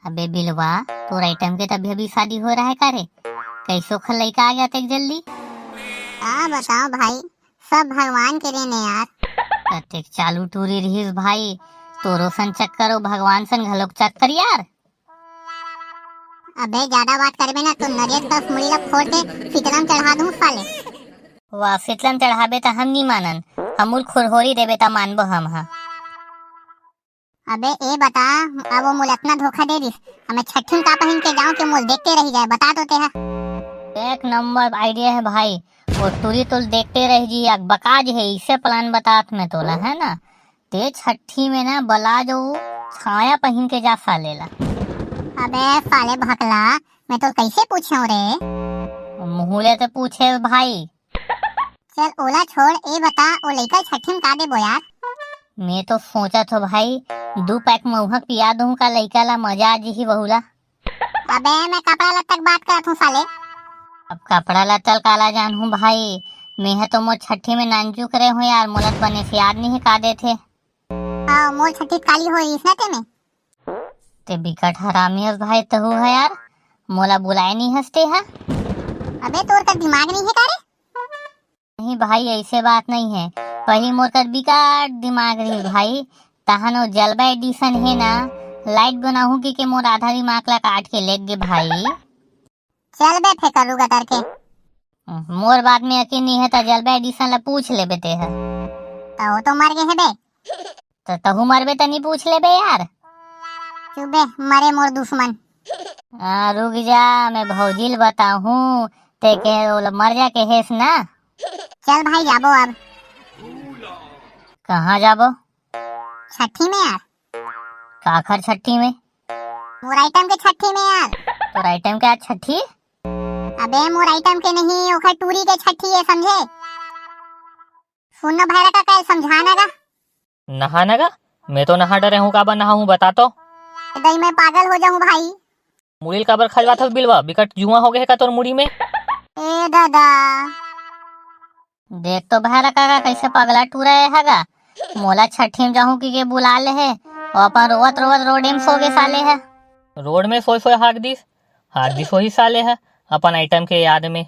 अबे बिलवा, तोर आइटम के तभी अभी शादी हो रहा है का रे? कैसो खल लइका आ गया तेक जल्दी? बताओ भाई, सब भगवान के देन है यार। तेक चालू टूरी रहीस भाई, तोरो सन चक्कर हो भगवान सन घलोक चक्कर यार। अबे ज्यादा बात करबे ना तो नरियल का मुड़ी ला फोड़ के फितलम चढ़ा दूं साले। वाह, फितलन चढ़ाबे त हम नी मानन, हमूल खुरहोरी देबे त मानबो हम हा। अबे ए बता, अब वो मोल इतना धोखा दे दिस, हमें छठन का पहन के जाऊं के मोल देखते रह जाए, बता तो तेहा। एक नंबर आइडिया है भाई, वो टूरी तो देखते रह जी, बकाज है इसे प्लान बतात में तोला है ना। ते छठी में ना बला जो छाया पहन के जा सालेला। अबे साले भकला, मैं तो कैसे पूछूं रे? मुहूले तो पूछे भाई। चल ओला छोड़, ए बता ओ लइका छठन का देबो यार? मैं तो सोचा था भाई 2 पैक महुआ पिया दूं का लइका ला, मजा आ जी बहुला। अबे मैं कपड़ा लत्ता की बात करत हूँ साले। अब कपड़ा लत्तल काला जान हूँ भाई, मैं है तो मोर छठी में नानचू करे हूँ यार, मोलत बने से याद नहीं का दे थे। मोल छठी काली हो रही ना ते में। ते बिकट हरामी है भाई तहु है यार, मोला बुलाए नहीं हंसते है। अबे तोर का दिमाग नहीं है का रे? नहीं भाई, ऐसे बात नहीं है, पही मोर कर बिकट दिमाग रही भाई। तहनो जलवा एडिशन है ना, लाइट बनाहू की के मोर आधा दिमाग ला काट के लेग गे भाई। चल बे फेंकलू गतर के। मोर बात में यकीन नहीं है तो जलवा एडिशन ला पूछ ले बेते है। तो मर गए है बे। तो तहु मरबे तो नहीं पूछ ले बे यार। चुप बे, मरे मोर दुश्मन। रुक जा, मैं भौजील बताहूँ ते के मर जा के हेस ना। चल भाई जाबो अब। कहाँ जाबो? छठी में यार। काखर छठी में? मोर आइटम के छठी में यार। तो आइटम क्या छठी? अबे मोर आइटम के नहीं, ओखर टूरी के छठी है, समझे? सुन भाई का कल समझाना का। नहाना का? मैं तो नहा डरे हूँ, काबर नहा हूँ बता तो। दई मैं पागल हो जाऊं भाई। मुड़ी काबर खजवा था बिलवा, बिकट जुआ हो गए का तोर मुड़ी में। ए दादा, देख तो भैरा काका कैसे पगला टूरा हैगा। मोला छठी में जाहूँ की के बुला ले है, और अपन रोवत रोवत रोडे में सो गे साले है। रोड में सोए सोए हाक दिस वही साले है अपन आइटम के याद में।